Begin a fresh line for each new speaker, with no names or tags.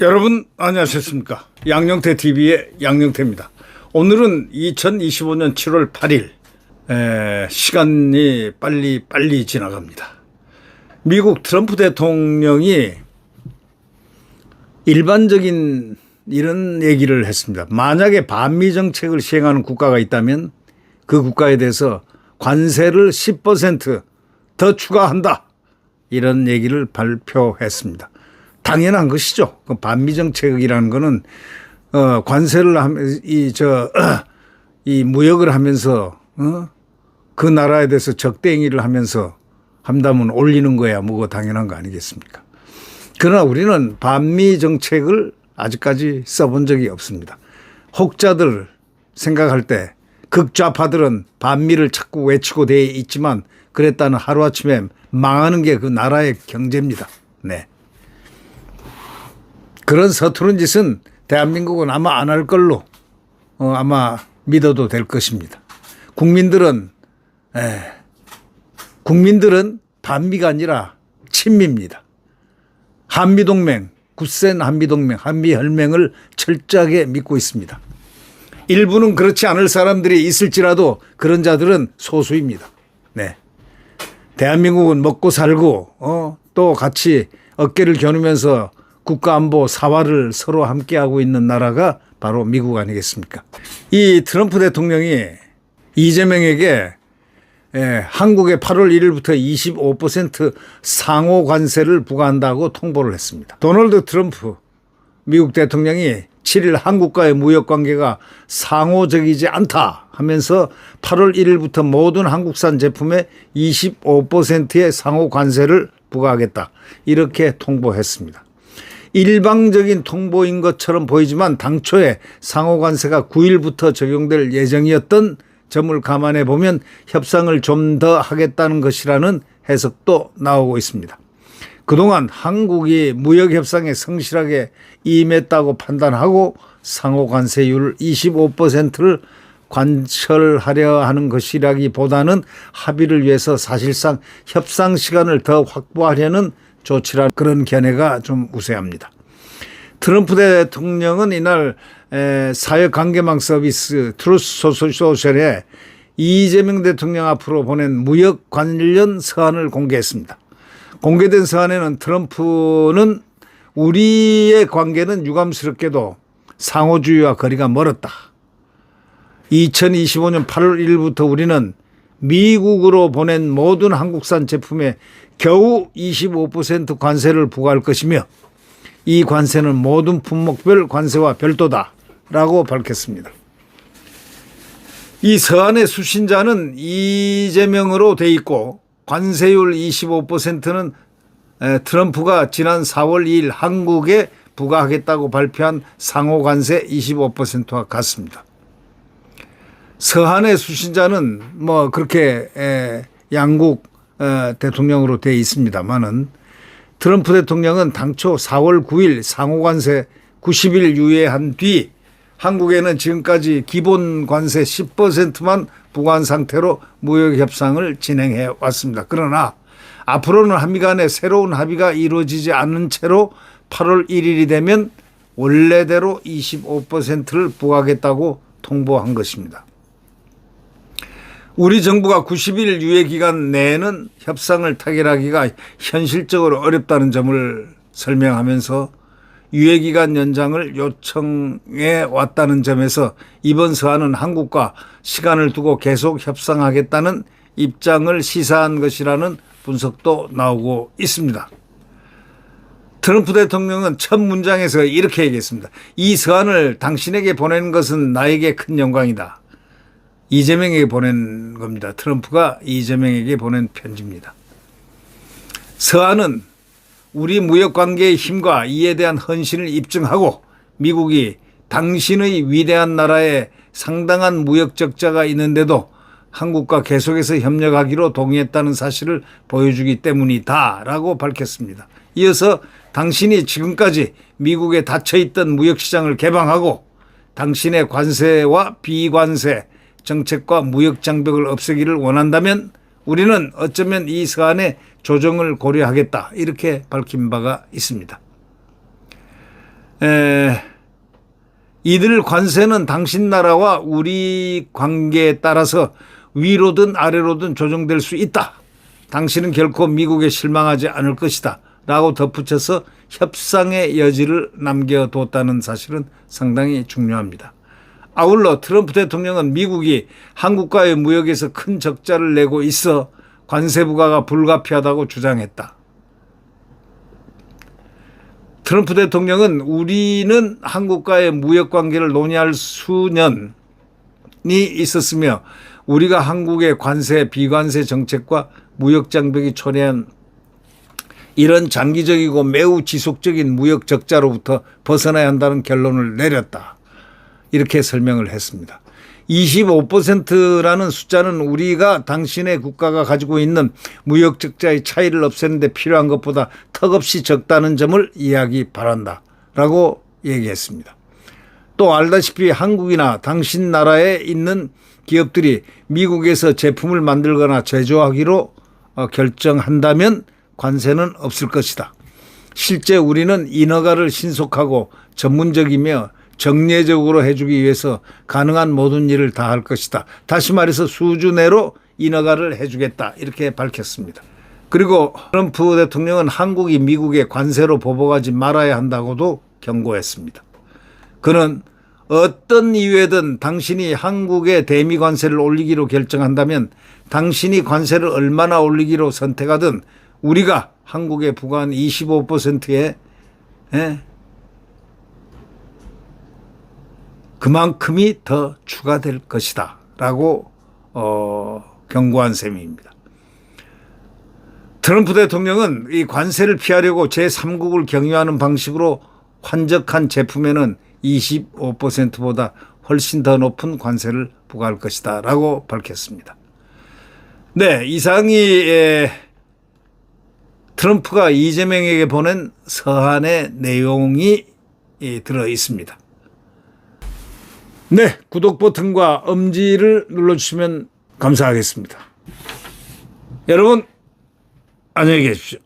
여러분 안녕하셨습니까? 양영태 TV의 양영태입니다. 오늘은 2025년 7월 8일 시간이 빨리 지나갑니다. 미국 트럼프 대통령이 일반적인 이런 얘기를 했습니다. 만약에 반미 정책을 시행하는 국가가 있다면 그 국가에 대해서 관세를 10% 더 추가한다, 이런 얘기를 발표했습니다. 당연한 것이죠. 그 반미 정책이라는 거는 관세를 하면 이 무역을 하면서 그 나라에 대해서 적대행위를 하면서 한다면 올리는 거야 뭐고 당연한 거 아니겠습니까? 그러나 우리는 반미 정책을 아직까지 써본 적이 없습니다. 혹자들 생각할 때 극좌파들은 반미를 자꾸 외치고 돼 있지만 그랬다는 하루아침에 망하는 게 그 나라의 경제입니다. 네. 그런 서투른 짓은 대한민국은 아마 안 할 걸로 아마 믿어도 될 것입니다. 국민들은 반미가 아니라 친미입니다. 한미동맹, 굳센 한미동맹, 한미혈맹을 철저하게 믿고 있습니다. 일부는 그렇지 않을 사람들이 있을지라도 그런 자들은 소수입니다. 네. 대한민국은 먹고 살고 또 같이 어깨를 겨누면서 국가안보 사활을 서로 함께하고 있는 나라가 바로 미국 아니겠습니까? 이 트럼프 대통령이 이재명에게 한국에 8월 1일부터 25% 상호 관세를 부과한다고 통보를 했습니다. 도널드 트럼프 미국 대통령이 7일 한국과의 무역 관계가 상호적이지 않다 하면서 8월 1일부터 모든 한국산 제품에 25%의 상호 관세를 부과하겠다, 이렇게 통보했습니다. 일방적인 통보인 것처럼 보이지만 당초에 상호관세가 9일부터 적용될 예정이었던 점을 감안해 보면 협상을 좀 더 하겠다는 것이라는 해석도 나오고 있습니다. 그동안 한국이 무역협상에 성실하게 임했다고 판단하고 상호관세율 25%를 관철하려 하는 것이라기보다는 합의를 위해서 사실상 협상 시간을 더 확보하려는 조치란 그런 견해가 좀 우세합니다. 트럼프 대통령은 이날 사회관계망 서비스 트루스 소셜에 이재명 대통령 앞으로 보낸 무역 관련 서한을 공개했습니다. 공개된 서한에는 트럼프는 우리의 관계는 유감스럽게도 상호주의와 거리가 멀었다. 2025년 8월 1일부터 우리는 미국으로 보낸 모든 한국산 제품에 겨우 25% 관세를 부과할 것이며 이 관세는 모든 품목별 관세와 별도다라고 밝혔습니다. 이 서한의 수신자는 이재명으로 돼 있고 관세율 25%는 트럼프가 지난 4월 2일 한국에 부과하겠다고 발표한 상호관세 25%와 같습니다. 서한의 수신자는 뭐 그렇게 양국 대통령으로 되어 있습니다만은 트럼프 대통령은 당초 4월 9일 상호관세 90일 유예한 뒤 한국에는 지금까지 기본 관세 10%만 부과한 상태로 무역협상을 진행해 왔습니다. 그러나 앞으로는 한미 간에 새로운 합의가 이루어지지 않은 채로 8월 1일이 되면 원래대로 25%를 부과하겠다고 통보한 것입니다. 우리 정부가 90일 유예 기간 내에는 협상을 타결하기가 현실적으로 어렵다는 점을 설명하면서 유예 기간 연장을 요청해 왔다는 점에서 이번 서한은 한국과 시간을 두고 계속 협상하겠다는 입장을 시사한 것이라는 분석도 나오고 있습니다. 트럼프 대통령은 첫 문장에서 이렇게 얘기했습니다. 이 서한을 당신에게 보내는 것은 나에게 큰 영광이다. 이재명에게 보낸 겁니다. 트럼프가 이재명에게 보낸 편지입니다. 서한은 우리 무역관계의 힘과 이에 대한 헌신을 입증하고 미국이 당신의 위대한 나라에 상당한 무역 적자가 있는데도 한국과 계속해서 협력하기로 동의했다는 사실을 보여주기 때문이다 라고 밝혔습니다. 이어서 당신이 지금까지 미국에 닫혀있던 무역시장을 개방하고 당신의 관세와 비관세 정책과 무역 장벽을 없애기를 원한다면 우리는 어쩌면 이 사안의 조정을 고려하겠다. 이렇게 밝힌 바가 있습니다. 이들 관세는 당신 나라와 우리 관계에 따라서 위로든 아래로든 조정될 수 있다. 당신은 결코 미국에 실망하지 않을 것이다. 라고 덧붙여서 협상의 여지를 남겨뒀다는 사실은 상당히 중요합니다. 아울러 트럼프 대통령은 미국이 한국과의 무역에서 큰 적자를 내고 있어 관세 부과가 불가피하다고 주장했다. 트럼프 대통령은 우리는 한국과의 무역 관계를 논의할 수년이 있었으며 우리가 한국의 관세, 비관세 정책과 무역 장벽이 초래한 이런 장기적이고 매우 지속적인 무역 적자로부터 벗어나야 한다는 결론을 내렸다. 이렇게 설명을 했습니다. 25%라는 숫자는 우리가 당신의 국가가 가지고 있는 무역 적자의 차이를 없애는 데 필요한 것보다 턱없이 적다는 점을 이해하기 바란다. 라고 얘기했습니다. 또 알다시피 한국이나 당신 나라에 있는 기업들이 미국에서 제품을 만들거나 제조하기로 결정한다면 관세는 없을 것이다. 실제 우리는 인허가를 신속하고 전문적이며 정례적으로 해주기 위해서 가능한 모든 일을 다 할 것이다. 다시 말해서 수주 내로 인허가를 해주겠다. 이렇게 밝혔습니다. 그리고 트럼프 대통령은 한국이 미국의 관세로 보복하지 말아야 한다고도 경고했습니다. 그는 어떤 이유에든 당신이 한국에 대미 관세를 올리기로 결정한다면 당신이 관세를 얼마나 올리기로 선택하든 우리가 한국에 부과한 25%의 그만큼이 더 추가될 것이다 라고 경고한 셈입니다. 트럼프 대통령은 이 관세를 피하려고 제3국을 경유하는 방식으로 환적한 제품에는 25%보다 훨씬 더 높은 관세를 부과할 것이다 라고 밝혔습니다. 네, 이상이 트럼프가 이재명에게 보낸 서한의 내용이 들어 있습니다. 네, 구독 버튼과 엄지를 눌러주시면 감사하겠습니다. 여러분, 안녕히 계십시오.